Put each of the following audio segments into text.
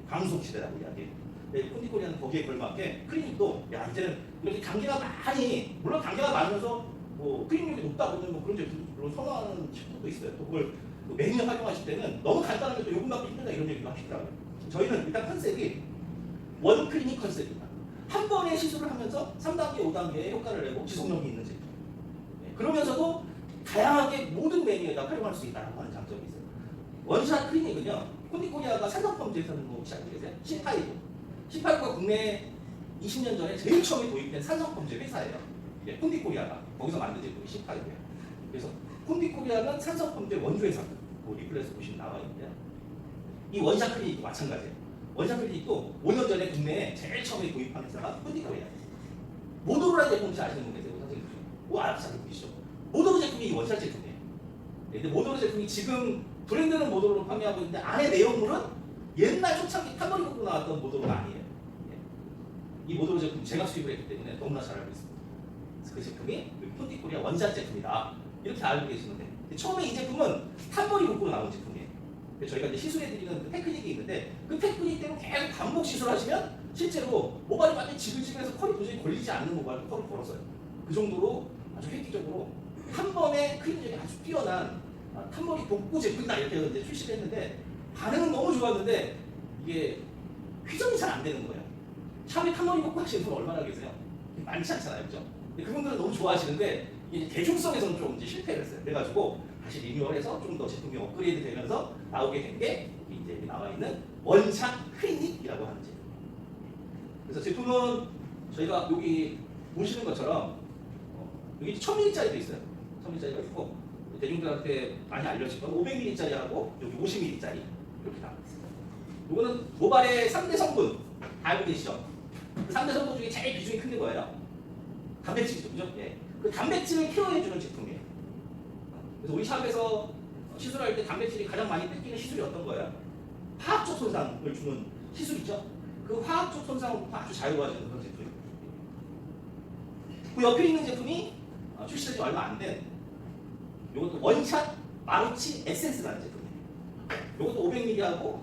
방송 시대라고 이야기해요. 콘디코리아는 거기에 걸맞게 클리닉도 야 이제는 이렇게 단계가 많이 물론 단계가 많으면서 뭐 클리닉이 높다고는 뭐 그런 제품도 선호하는 제품도 있어요. 또 그걸 매년 활용하실 때는 너무 간단하게 또 요금 받기 힘들다 이런 얘기도 하시더라고요. 저희는 일단 컨셉이 원 클리닉 컨셉입니다. 한 번에 시술을 하면서 3단계, 5단계의 효과를 내고 지속력이 있는 제품. 그러면서도 다양하게 모든 메뉴에다 활용할 수 있다는 하는 장점이 있어요. 원샷 클리닉은요, 콘디코리아가 산성펌제에서는 뭐 혹시 알고 계세요? C5가 국내에 20년 전에 제일 처음에 도입된 산성펌제 회사예요. 콘디코리아가 거기서 만든 제품이 C5예요. 그래서 콘디코리아는 산성펌제 원조회사입니다. 그 리플에서 보시면 나와 있는데요. 이 원샷 클리닉도 마찬가지예요. 원샷 클리닉도 5년 전에 국내에 제일 처음에 도입한 회사가 콘디코리아예요. 모도로라 제품 혹시 아시는 분 계세요? 선생님? 알아서 보시죠. 모도로 제품이 이 원샷 제품이에요. 근데 모도로 제품이 지금 브랜드는 모도로로 판매하고 있는데 안에 내용물은 옛날 초창기 타머리 갖고 나왔던 모도로가 아니에요. 이 모도로 제품 제가 수입을 했기 때문에 너무나 잘 알고 있습니다. 그래서 그 제품이 콘디코리아 원샷 제품이다. 이렇게 알고 계시는데 처음에 이 제품은 타머리 갖고 나온 제품이에요. 저희가 이제 시술해드리는 그 테크닉이 있는데 그 테크닉대로 계속 반복 시술하시면 실제로 모발이 완전히 지글지글해서 컬이 도저히 걸리지 않는 모발을 컬을 걸었어요. 그 정도로 아주 획기적으로 한 번에 클리닉이 아주 뛰어난 탄머리 복구 제품이다 이렇게 해서 이제 출시를 했는데 반응은 너무 좋았는데 이게 회전이 잘 안 되는 거예요. 샵에 탄머리 복구 하시는 분 얼마나 계세요? 많지 않잖아요, 그죠? 근데 그분들은 너무 좋아하시는데 이게 대중성에서는 좀 이제 실패를 했어요. 그래가지고 다시 리뉴얼해서 좀 더 제품이 업그레이드 되면서 나오게 된 게 이제 나와 있는 원샷 클리닉이라고 하는 제품. 그래서 제품은 저희가 여기 보시는 것처럼 여기 1000ml짜리도 있어요. 1000ml짜리가 있고 대중들한테 많이 알려진 건 500ml짜리하고 여기 50ml짜리 이렇게 나와 있어요. 이거는 모발의 3대 성분 다 알고 계시죠? 그 3대 성분 중에 제일 비중이 큰 게 뭐예요? 단백질이죠, 그죠? 예. 그 단백질을 케어해주는 제품이에요. 그래서 우리 샵에서 시술할 때 단백질이 가장 많이 뺏기는 시술이 어떤 거예요? 화학적 손상을 주는 시술이죠. 그 화학적 손상으로부터 아주 자유로워지는 그런 제품이에요. 그 옆에 있는 제품이 출시된 지 얼마 안 된 이것도 원샷 마루치 에센스라는 제품이에요. 이것도 500ml하고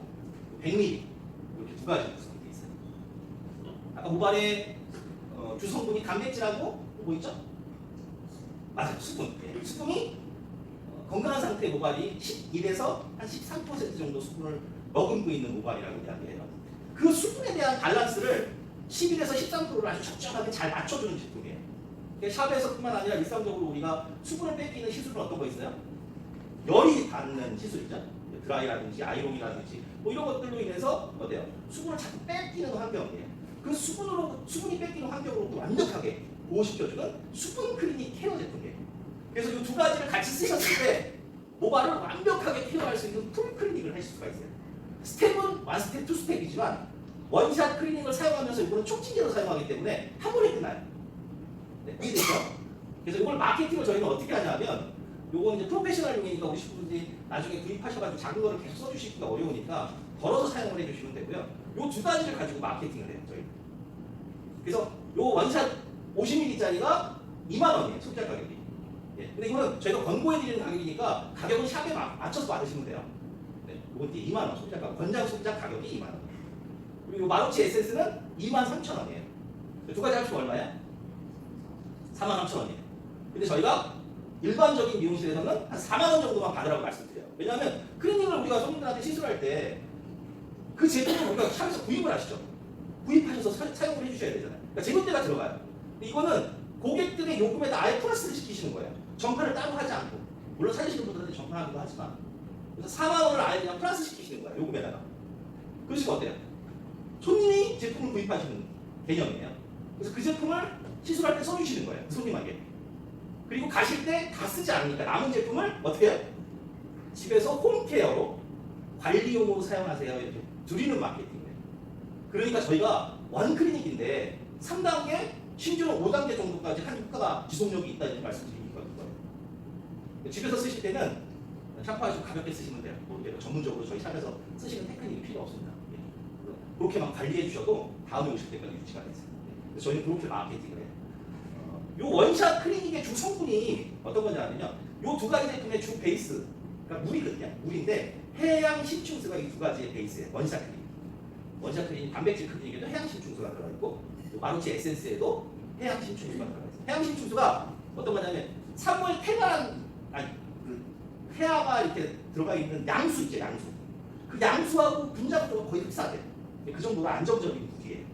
100ml 이렇게 두 가지 구성이 있어요. 아까 모발의 주성분이 단백질하고 뭐 있죠? 맞아요, 수분. 수분이 건강한 상태의 모발이 11에서 한 13% 정도 수분을 머금고 있는 모발이라고 이야기해요. 그 수분에 대한 밸런스를 11에서 13%를 아주 적절하게 잘 맞춰주는 제품이에요. 샵에서뿐만 아니라 일상적으로 우리가 수분을 뺏기는 시술은 어떤 거 있어요? 열이 닿는 시술이죠. 드라이라든지 아이롱이라든지 뭐 이런 것들로 인해서 어때요? 수분을 자꾸 뺏기는 환경이에요. 그 수분이 뺏기는 환경으로 완벽하게 보호시켜주는 수분 클리닉 케어 제품이에요. 그래서 이 두 가지를 같이 쓰셨을 때 모발을 완벽하게 케어할 수 있는 풀 클리닉을 하실 수가 있어요. 스텝은 원 스텝, 투 스텝이지만 원샷 클리닉을 사용하면서 이거는 촉진제로 사용하기 때문에 한 번에 끝나요. 네, 이해되죠? 그래서 이걸 마케팅을 저희는 어떻게 하냐면 요건 이제 프로페셔널용이니까 우리 식구분들이 나중에 구입하셔가지고 작은 거를 계속 써주시기가 어려우니까 덜어서 사용을 해주시면 되고요. 요 두 가지를 가지고 마케팅을 해요, 저희. 그래서 요 원샷 50ml짜리가 2만원이에요, 소비자 가격이. 예, 근데 이거는 저희가 권고해드리는 가격이니까 가격은 샵에 맞춰서 받으시면 돼요. 네, 요건 이제 2만원, 소비자 가격, 권장 소비자 가격이 2만원. 그리고 요 마루치 에센스는 23,000원이에요. 두 가지 합치면 얼마예요? 43,000원이에요. 근데 저희가 일반적인 미용실에서는 한 4만원 정도만 받으라고 말씀드려요. 왜냐하면 클리닝을 우리가 손님들한테 시술할 때 그 제품을 우리가 샵에서 구입을 하시죠. 구입하셔서 사용을 해주셔야 되잖아요. 그러니까 제품대가 들어가요. 근데 이거는 고객들의 요금에다 아예 플러스를 시키시는 거예요. 정판을 따로 하지 않고. 물론 사주시는 분들한테 정판하기도 하지만. 그래서 4만원을 아예 그냥 플러스 시키시는 거예요. 요금에다가. 그러시면 어때요? 손님이 제품을 구입하시는 개념이에요. 그래서 그 제품을 시술할 때 써주시는 거예요. 손님에게. 그리고 가실 때 다 쓰지 않으니까 남은 제품을 어떻게 해요? 집에서 홈케어로 관리용으로 사용하세요. 이렇게 드리는 마케팅이에요. 그러니까 저희가 원클리닉인데 3단계, 심지어는 5단계 정도까지 한 효과가 지속력이 있다 이렇게 말씀드리는 거예요. 집에서 쓰실 때는 샴푸하시고 가볍게 쓰시면 돼요. 전문적으로 저희 샵에서 쓰시는 테크닉이 필요 없습니다. 그렇게만 관리해 주셔도 다음에 오실 때까지 유지가 돼요. 그래서 저희는 그렇게 마케팅을 해요. 요 원샷 클리닉의 주 성분이 어떤 거냐면요. 요 두 가지 제품의 주 베이스, 그러니까 물이거든요. 물인데 해양 신충수가 이 두 가지의 베이스예요. 원샷 클리닉. 원샷 클리닉, 단백질 클리닉에도 해양 심층수가 들어가 있고 마루치 에센스에도 해양 심층수가 들어가 있어요. 해양 심층수가 어떤 거냐면 산물 태반 아니 그 해아가 이렇게 들어가 있는 양수 있죠, 양수. 그 양수하고 분자 구조가 거의 흡사돼요. 그 정도가 안정적인 무기예요.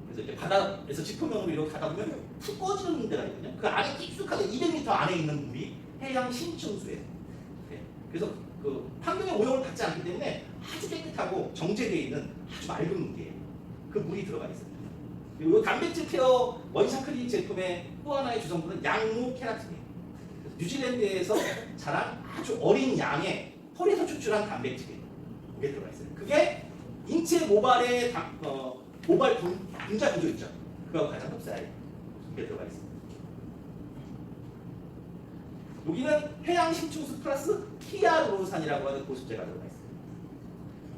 그래서 이렇게 바다에서 지표면으로 이렇게 가다 보면 푹 꺼지는 데가 있거든요. 그 안에 깊숙하게 200m 안에 있는 물이 해양 심층수예요. 네. 그래서 그 환경의 오염을 받지 않기 때문에 아주 깨끗하고 정제되어 있는 아주 맑은 물이에요. 그 물이 들어가 있어요. 그리고 이 단백질 케어 원샷 클리닉 제품의 또 하나의 주성분은 양모 케라틴이에요. 뉴질랜드에서 자란 아주 어린 양의 털에서 추출한 단백질이에요. 그게 들어가 있어요. 그게 인체 모발의 모발 분자 구조 있죠. 그거하고 가장 흡사해요. 그게 들어가 있어요. 여기는 해양 심층수 플러스 히알루론산이라고 하는 보습제가 들어가 있어요.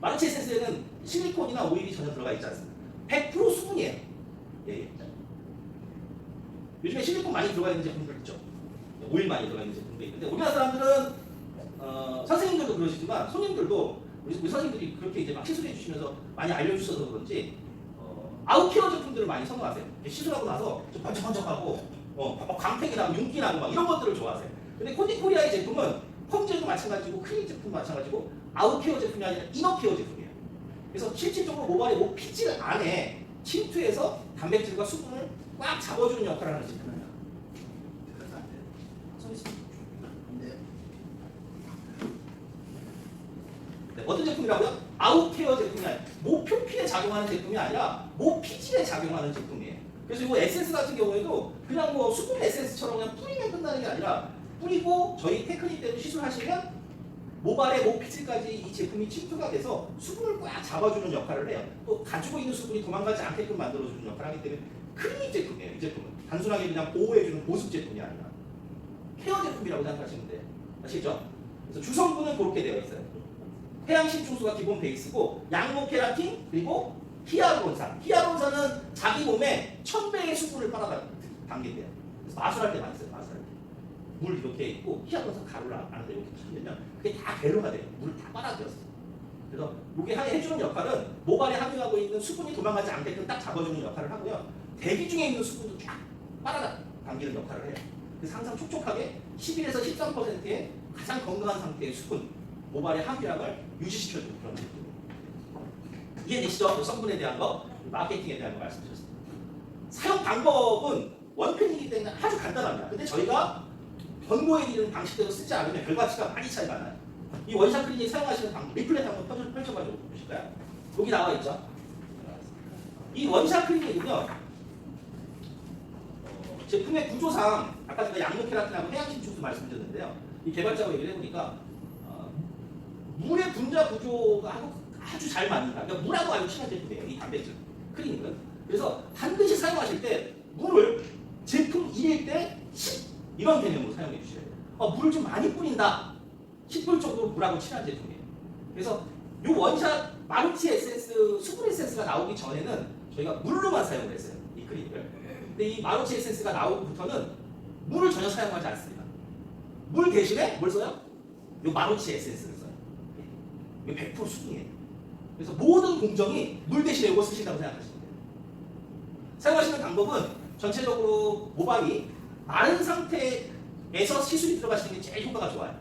마루치 에센스에는 실리콘이나 오일이 전혀 들어가 있지 않습니다. 100% 수분이에요. 예. 요즘에 실리콘 많이 들어가 있는 제품들 있죠. 오일 많이 들어가 있는 제품도 있는데 우리나라 사람들은 선생님들도 그러시지만 손님들도 우리 선생님들이 그렇게 이제 막 시술해 주시면서 많이 알려주셔서 그런지 아웃케어 제품들을 많이 선호하세요. 시술하고 나서 좀 번쩍번쩍하고 광택이 나고 윤기 나고 막 이런 것들을 좋아하세요. 근데 콘디코리아의 제품은 펌젤도 마찬가지고 클리닉 제품도 마찬가지고 아웃케어 제품이 아니라 이너케어 제품이에요. 그래서 실질적으로 모발의 피질 안에 침투해서 단백질과 수분을 꽉 잡아주는 역할을 하는 제품이에요. 그래서 안 돼요. 네, 어떤 제품이라고요? 아웃케어 제품이 아니라 모표피에 작용하는 제품이 아니라 모피질에 작용하는 제품이에요. 그래서 이거 에센스 같은 경우에도 그냥 뭐 수분 에센스처럼 그냥 뿌리면 끝나는 게 아니라 뿌리고 저희 테크닉 때문에 시술하시면 모발의 모피질까지 이 제품이 침투가 돼서 수분을 꽉 잡아주는 역할을 해요. 또 가지고 있는 수분이 도망가지 않게끔 만들어주는 역할을 하기 때문에 클리닉 제품이에요. 이 제품은 단순하게 그냥 보호해주는 보습 제품이 아니라 케어 제품이라고 생각하시면 돼요. 아시겠죠? 그래서 주성분은 그렇게 되어 있어요. 해양 심층수가 기본 베이스고 양모 케라틴 그리고 히알루론산. 히알루론산은 자기 몸에 1000배의 수분을 빨아당긴대요. 그래서 마술할 때 많이 써요. 마술할 때. 물 이렇게 있고 히알루론산 가루를 안에 이렇게 치면 그게 다 배로가 돼요. 물을 다 빨아들였어요. 그래서 이게 해주는 역할은 모발에 함유하고 있는 수분이 도망가지 않게끔 딱 잡아주는 역할을 하고요. 대기 중에 있는 수분도 쫙 빨아당기는 역할을 해요. 그래서 항상 촉촉하게 11에서 13%의 가장 건강한 상태의 수분, 모발의 함유량을 유지시켜주는 그런 제품입니다. 이해되시죠? 성분에 대한 거, 마케팅에 대한 거 말씀드렸습니다. 사용 방법은 원펜이기 때문에 아주 간단합니다. 근데 저희가 권고해드리는 방식대로 쓰지 않으면 결과치가 많이 차이가 나요. 이 원샷 클리닉 사용하시는 방법, 리플렛 한번 펼쳐가지고 보실까요? 여기 나와 있죠? 이 원샷 클리닉은요, 제품의 구조상, 아까 제가 양모 케라틴하고 해양 심층수 말씀드렸는데요. 이 개발자가 얘기를 해보니까, 물의 분자 구조가 아주 잘 맞는다. 그러니까 물하고 아주 친한 제품이에요. 이 단백질 클리닉은. 그래서 반드시 사용하실 때 물을 제품 1일 때 10 이런 개념으로 사용해 주셔야 돼요. 물을 좀 많이 뿌린다. 10불 정도 물하고 친한 제품이에요. 그래서 이 원샷 마루치 에센스 수분 에센스가 나오기 전에는 저희가 물로만 사용을 했어요. 이 클리닉을. 근데 이 마루치 에센스가 나오고부터는 물을 전혀 사용하지 않습니다. 물 대신에 뭘 써요? 이 마루치 에센스를 써요. 이게 100% 수분이에요. 그래서 모든 공정이 물 대신에 이거 쓰신다고 생각하시면 돼요. 사용하시는 방법은 전체적으로 모발이 마른 상태에서 시술이 들어가시는 게 제일 효과가 좋아요.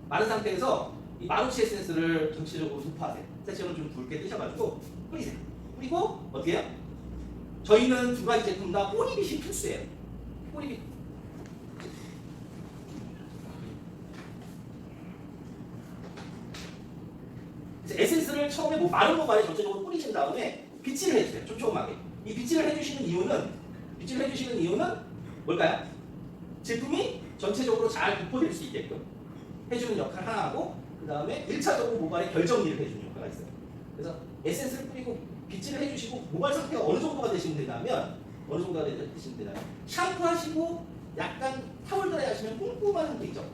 마른 상태에서 이 마루치 에센스를 전체적으로 도포하세요. 세션을 좀 굵게 뜨셔가지고 뿌리세요. 뿌리고 어떻게 해요? 저희는 두 가지 제품 다 꼬리빗이 필수예요. 꼬리빗. 에센스를 처음에 마른 모발에 전체적으로 뿌리신 다음에 빗질을 해주세요. 촘촘하게. 이 빗질을 해주시는 이유는 뭘까요? 제품이 전체적으로 잘 도포될 수 있게끔 해주는 역할 하나 하고 그 다음에 1차적으로 모발에 결정리를 해주는 역할가 있어요. 그래서 에센스를 뿌리고 빗질을 해주시고 모발 상태가 어느 정도가 되시면 되냐면 샴푸하시고 약간 타월 드라이 하시면 꼼꼼한 상태 있죠.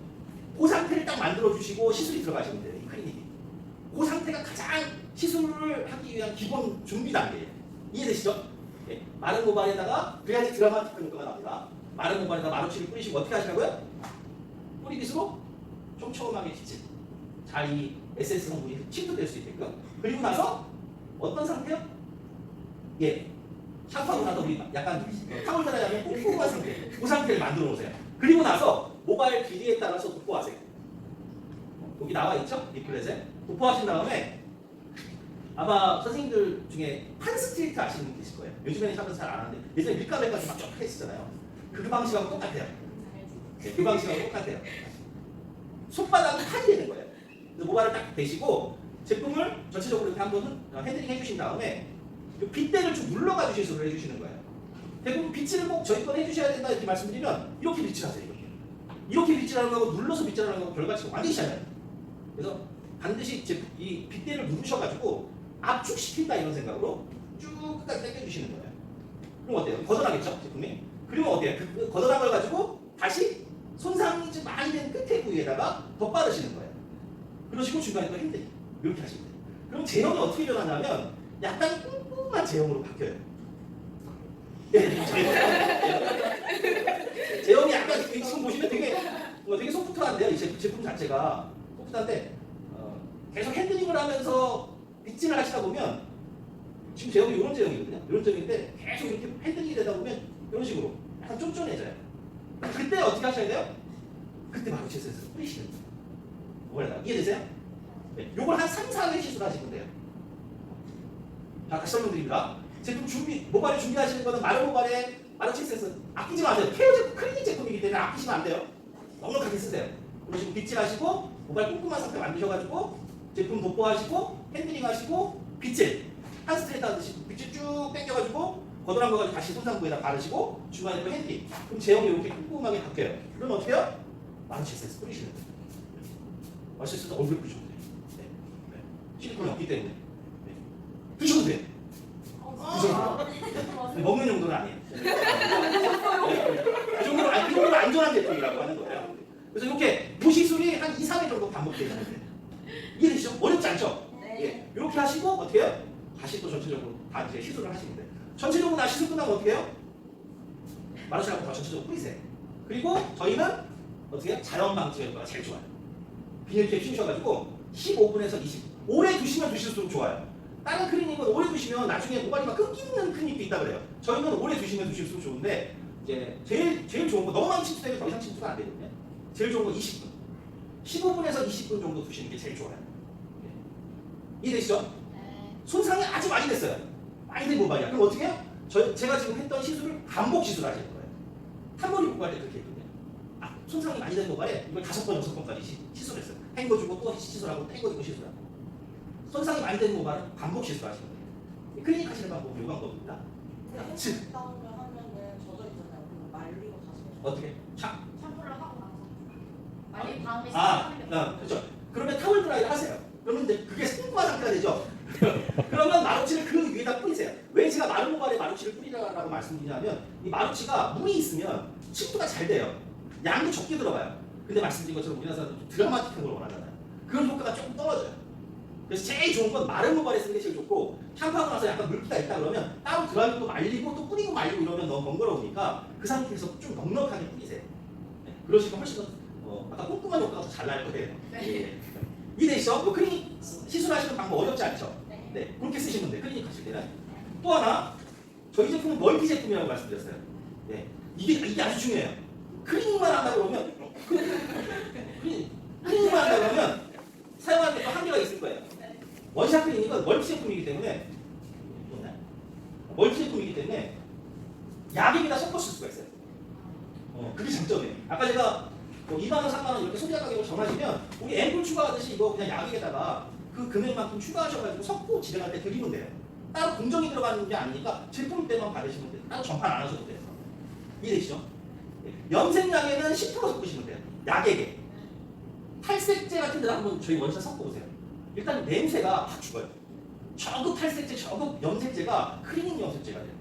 그 상태를 딱 만들어주시고 시술이 들어가시면 돼요. 이 클리닉이. 그 상태가 가장 시술을 하기 위한 기본 준비 단계예요. 이해되시죠? 네. 마른 모발에다가 그래야지 드라마틱한 효과가 납니다. 마른 모발에다가 마루치를 뿌리시고 어떻게 하시라고요? 뿌리빗으로 촘촘하게 빗질. 잘 이 에센스 성분이 침투될 수 있게끔. 그리고 나서 어떤 상태요? 예. 샴푸하고 나서 우리 약간 탕을 따라가면 꼼꼼한 상태. 그 상태를 만들어 놓으세요. 그리고 나서 모바일 길이에 따라서 도포하세요. 여기 나와 있죠? 리플렛에. 도포하신 다음에 아마 선생님들 중에 판스트리트 아시는 분 계실 거예요. 요즘에는 샵에서 잘 안 하는데 예전에 밀가루까지 막 쫙 했었잖아요. 그 방식하고 똑같아요. 네, 그 방식하고 똑같아요. 손바닥은 판이 되는 거예요. 그래서 모바일을 딱 대시고 제품을 전체적으로 이렇게 한번 핸들링 해주신 다음에 이 빗대를 좀 눌러가 주실 수를 해주시는 거예요. 대부분 빗질을 꼭 저희 건 해주셔야 된다 이렇게 말씀드리면 이렇게 빗질하세요. 이렇게 빗질하는 거하고 눌러서 빗질하는 거하고 결과치가 완전히 차이나요. 그래서 반드시 이 빗대를 누르셔가지고 압축시킨다 이런 생각으로 쭉 끝까지 당겨주시는 거예요. 그럼 어때요? 걷어나겠죠? 제품이? 그러면 어때요? 그 걷어난 걸 가지고 다시 손상이 좀 많이 된 끝에 부위에다가 덧바르시는 거예요. 그러시고 중간에 또 핸들링 이렇게 하시면 돼요. 그럼 제형이 어떻게 변하냐면 약간 꼼꼼한 제형으로 바뀌어요. 제형이 약간 지금 보시면 되게 소프트한데요. 이 제품 자체가 소프트한데 계속 핸들링을 하면서 빗질을 하시다 보면 지금 제형이 이런 제형이거든요. 이런 제형인데 계속 이렇게 핸들링이 되다 보면 이런 식으로 약간 쫀쫀해져요. 그때 어떻게 하셔야 돼요? 그때 바로 제스에서 뿌리시는 거예요. 뭐라 이해되세요? 네. 요걸 한 3, 4회 시술하시면 돼요. 자, 다시 설명드립니다. 제품 모발에 준비하시는 거는 마른 모발에 마른 칙스에서 아끼지 마세요. 케어 제품, 클리닉 제품이기 때문에 아끼시면 안 돼요. 넉넉하게 쓰세요. 그러시고 빗질하시고 모발 꼼꼼한 상태 만드셔가지고 제품 도포하시고 핸들링 하시고 빗질 한 스트레이트 하듯이 빗질 쭉 당겨가지고 걷어난 거 가지고 다시 손상부에다 바르시고 중간에 또 핸들링. 그럼 제형이 이렇게 꼼꼼하게 바뀌어요. 그럼 어떻게 해요? 마른 칙스에서 뿌리시는 거예요. 마른 칙스에서 얼굴에 뿌리셔도 돼요. 네. 네. 실리콘이 없기 때문에. 네. 드셔도 돼요. 네, 먹는 용도는 아니에요. 그 정도로 안전한 제품이라고 하는 거예요. 그래서 이렇게 무시술이 한 2, 3회 정도 반복되는 거예요. 이해되시죠? 어렵지 않죠? 네. 예. 이렇게 하시고 어떻게 해요? 다시 또 전체적으로 다 이제 시술을 하시면 돼요. 전체적으로 다 시술 끝나면 어떻게 해요? 마르시라고 다 전체적으로 뿌리세요. 그리고 저희는 어떻게 해요? 자연 방지 효과가 제일 좋아요. 비닐캡 씌우셔가지고 15분에서 20분. 오래 두시면 두실수록 좋아요. 다른 클리닉은 오래 두시면 나중에 모발이 막 끊기는 클리닉도 있다 그래요. 저희는 오래 두시면 두실수록 좋은데 이제 제일 좋은 거 너무 많이 침투되면 더 이상 침투가 안 되거든요. 제일 좋은 건 20분. 15분에서 20분 정도 두시는 게 제일 좋아요. 이해되시죠? 네. 손상이 아주 많이 됐어요. 많이 된 모발이야. 그럼 어떻게 해요? 제가 지금 했던 시술을 반복 시술하시는 거예요. 한 번이 모발 때 그렇게 했거든요. 손상이 많이 된 모발에 이걸 5번, 6번까지 시술했어요. 헹궈주고 또 시술하고 헹궈주고 시술하고. 손상이 많이 되는 모발은 반복 시술하시는 거예요. 클리닉 하시는 방법은 이 방법입니다. 즉 다음에 하면은 젖어 있잖아요. 그리고 말리고 다시 어떻게? 샴푸를 하고 나서 말린 다음에 그렇죠. 그러면 타월 드라이를 하세요. 그러면 이제 그게 꼼꼼한 상태가 되죠. 그러면 마루치를 그 위에다 뿌리세요. 왜 제가 마른 모발에 마루치를 뿌리라고 말씀드리냐면 이 마루치가 물이 있으면 침투가 잘 돼요. 양도 적게 들어가요. 근데 말씀드린 것처럼 우리나라 사람들은 드라마틱한 걸 원하잖아요. 그런 효과가 조금 떨어져요. 그래서 제일 좋은 건 마른 모발에 쓰는 게 제일 좋고 샴푸하고 나서 약간 물기가 있다 그러면 따로 드라이도 말리고 또 뿌리고 말리고 이러면 너무 번거로우니까 그 상태에서 좀 넉넉하게 뿌리세요. 네. 그러시면 훨씬 더 아까 꼼꼼한 효과가 더 잘 날 거예요. 네. 이해되시죠? 뭐 클리닉 시술하시는 방법 어렵지 않죠? 네. 그렇게 쓰시면 돼요. 클리닉 하실 때는. 또 하나 저희 제품은 멀티 제품이라고 말씀드렸어요. 네. 이게 아주 중요해요. 클리닉만 한다 그러면 클리닉만 한다 그러면 사용하는 데 또 한계가 있을 거예요. 원샷 클리닉은 멀티 제품이기 때문에 약액에다 섞어 쓸 수가 있어요. 그게 장점이에요. 아까 제가 뭐 2만 원, 3만 원 이렇게 소비자 가격으로 정하시면 우리 앰플 추가하듯이 이거 그냥 약액에다가 그 금액만큼 추가하셔가지고 섞고 진행할 때 드리면 돼요. 따로 공정이 들어가는 게 아니니까 제품 때만 받으시면 돼요. 따로 전판 안 하셔도 돼요. 이해되시죠? 염색약에는 10% 섞으시면 돼요. 약액에. 탈색제 같은 데다 한번 저희 원샷 섞어보세요. 일단 냄새가 확 죽어요. 저급 탈색제, 저급 염색제가 클리닉 염색제가 돼요.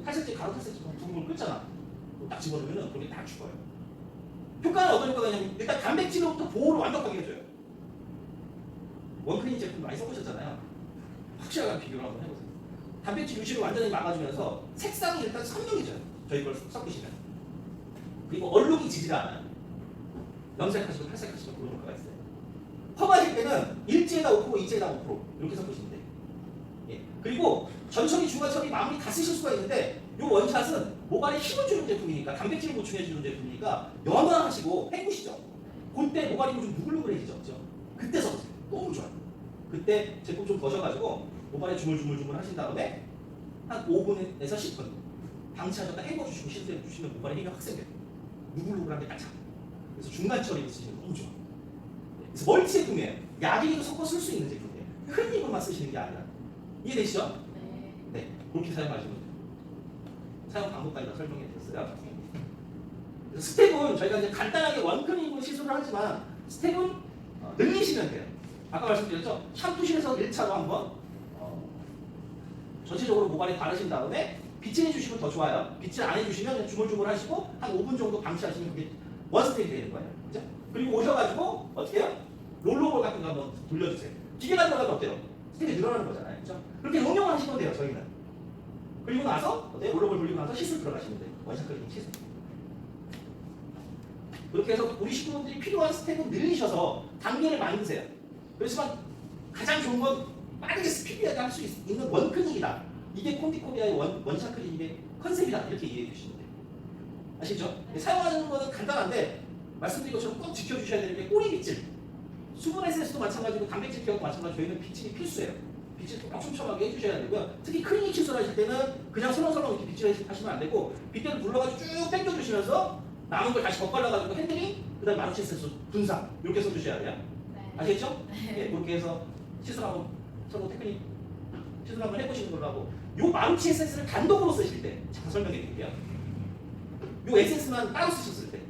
탈색제, 가루 탈색제 둥글 끓잖아. 딱 집어넣으면 그게 다 죽어요. 효과는 어떤 효과가 있냐면 일단 단백질로부터 보호를 완벽하게 해줘요. 원클리닉 제품 많이 써보셨잖아요. 확실하게 비교를 한번 해보세요. 단백질 유실을 완전히 막아주면서 색상이 일단 선명해져요. 저희 걸 섞으시면. 그리고 얼룩이 지지가 않아요. 염색하시고 탈색하시고 그런 효과가 있어요. 펌하실 때는 일제에다 5%, 이제에다 5% 이렇게 섞으시면 돼요. 그리고 전처리, 중간처리, 마무리 다 쓰실 수가 있는데 이 원샷은 모발에 힘을 주는 제품이니까 단백질을 보충해주는 제품이니까 연화하시고 헹구시죠. 그때 모발이 좀 누글누글해지죠. 그죠? 그때 써보세요. 너무 좋아요. 그때 제품 좀 거셔가지고 모발에 주물주물 하신 다음에 한 5분에서 10분 방치하셨다 헹궈주시고 씻어주시면 모발에 힘이 확 생겨요. 누글누글한 게 딱 차. 그래서 중간 처리로 쓰시면 너무 좋아. 그래서 멀티 제품이에요. 약이도 섞어 쓸 수 있는 제품이에요. 큰 입을만 쓰시는 게 아니라. 이해되시죠? 네. 네. 그렇게 사용하시면 돼요. 사용 방법까지 다 설명해 드렸어요. 그래서 스텝은 저희가 이제 간단하게 원클리닝 시술을 하지만 스텝은 늘리시면 돼요. 아까 말씀드렸죠? 샴푸실에서 1차로 한번 전체적으로 모발에 바르신 다음에 빗질 해주시면 더 좋아요. 빗질 안 해주시면 그냥 주물주물 하시고 한 5분 정도 방치하시면 그게 원스텝이 되는 거예요. 그죠? 그리고 오셔가지고 어떻게 해요? 롤러볼 같은 거 한번 돌려주세요. 기계가 들어가면 어때요? 스텝이 늘어나는 거잖아요. 그죠? 그렇게 응용을 하시면 돼요. 저희는. 그리고 나서 어때요? 롤러볼 돌리고 나서 시술 들어가시면 돼요. 원샷 클리닝 시술. 그렇게 해서 우리 식구분들이 필요한 스텝은 늘리셔서 단계를 만드세요. 그렇지만 가장 좋은 건 빠르게 스피디하게 할 수 있는 원클리닉이다. 이게 콘디코리아의 원샷 클리닉의 컨셉이다. 이렇게 이해해 주시면 돼요. 아시죠? 사용하는 거는 간단한데 말씀드린 것처럼 꼭 지켜주셔야 되는 게 꼬리 빗질. 수분 에센스도 마찬가지고 단백질 케어도 마찬가지고 저희는 빗질이 필수예요. 빗질 꼭 촘촘하게 해주셔야 되고요. 특히 클리닉 시술하실 때는 그냥 설렁설렁 이렇게 빗질 하시면 안 되고 빗대를 눌러가지고 쭉 당겨주시면서 남은 걸 다시 덧발라가지고 핸들링, 그 다음에 마루치 에센스 분사 이렇게 써주셔야 돼요. 네. 아시겠죠? 네. 그렇게 해서 시술 한번 서로 테크닉 시술 한번 해보시는 걸로 하고 요 마루치 에센스를 단독으로 쓰실 때 잠깐 설명해 드릴게요. 요 에센스만 따로 쓰셨을 때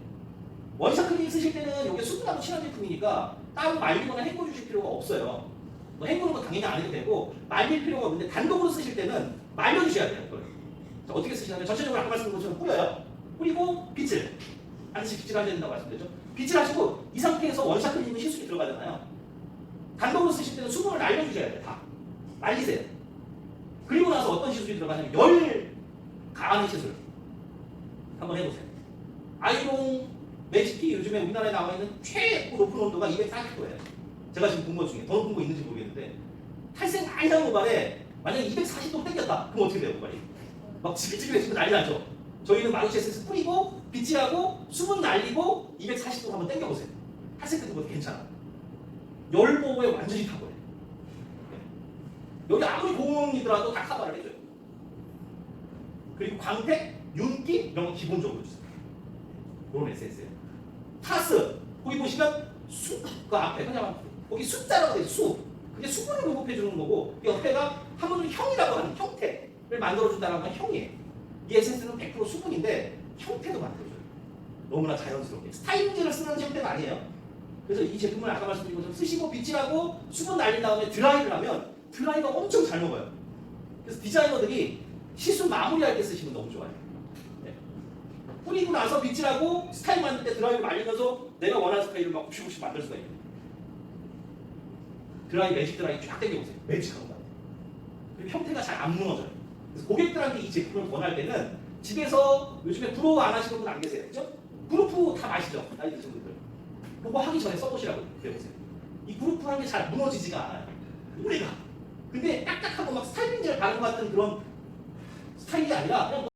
원샷 클리닉 쓰실 때는 이게 수분하고 친한 제품이니까 따로 말리거나 헹궈 주실 필요가 없어요. 뭐 헹구는 거 당연히 안 해도 되고 말릴 필요가 없는데 단독으로 쓰실 때는 말려주셔야 돼요. 이걸. 자, 어떻게 쓰시냐면 전체적으로 아까 말씀드린 것처럼 뿌려요. 뿌리고 빗질. 반드시 빗질 하셔야 된다고 말씀드렸죠. 빗질 하시고 이 상태에서 원샷 클리닝 시술이 들어가잖아요. 단독으로 쓰실 때는 수분을 날려주셔야 돼요. 다. 말리세요. 그리고 나서 어떤 시술이 들어가냐면 열 가하는 시술. 한번 해보세요. 아이롱 매직기 요즘에 우리나라에 나와 있는 최고 높은 온도가 240도예요. 제가 지금 본 것 중에 더 높은 거 있는지 모르겠는데 탈색 많이 난 모발에 만약에 240도 땡겼다. 그럼 어떻게 돼요 모발이? 막 지글지글해지고 난리 나죠. 저희는 마루치 에센스 뿌리고 빗질하고 수분 날리고 240도 한번 당겨보세요. 탈색 같은 것도 괜찮아. 열 보호에 완전히 타버려요. 여기 아무리 고온이더라도 다 커버를 해줘요. 그리고 광택, 윤기 이런 거 기본적으로 주세요. 이런 에센스예요. 타스 거기 보시면 수 그 앞에 그냥 거기 숫자라고 돼요. 수 그게 수분을 공급해 주는 거고 이 옆에가 한번은 형이라고 하는 형태를 만들어준다는 건 형이에요. 이 에센스는 100% 수분인데 형태도 만들어줘요. 너무나 자연스럽게 스타일링제를 쓰는 형태가 아니에요. 그래서 이 제품을 아까 말씀드린 것처럼 쓰시고 빗질하고 수분 날린 다음에 드라이를 하면 드라이가 엄청 잘 먹어요. 그래서 디자이너들이 시술 마무리할 때 쓰시면 너무 좋아요. 네. 뿌리고 나서 빗질하고 스타일 만들 때 드라이를 말리면서 내가 원하는 스타일을 막 굽시굽시 만들 수가 있어요. 드라이 매직 드라이 쫙 당겨보세요. 매직한 거 같아요. 그리고 형태가 잘 안 무너져요. 그래서 고객들한테 이 제품을 권할 때는 집에서 요즘에 브로우 안 하시는 분 안 계세요. 그죠? 그루프 다 아시죠? 나이 드신 분들. 그거 하기 전에 써보시라고 그래보세요. 이 그루프라는 게 잘 무너지지가 않아요. 오래가. 근데 딱딱하고 막 스타일링제를 바른 것 같은 그런 스타일이 아니라 그냥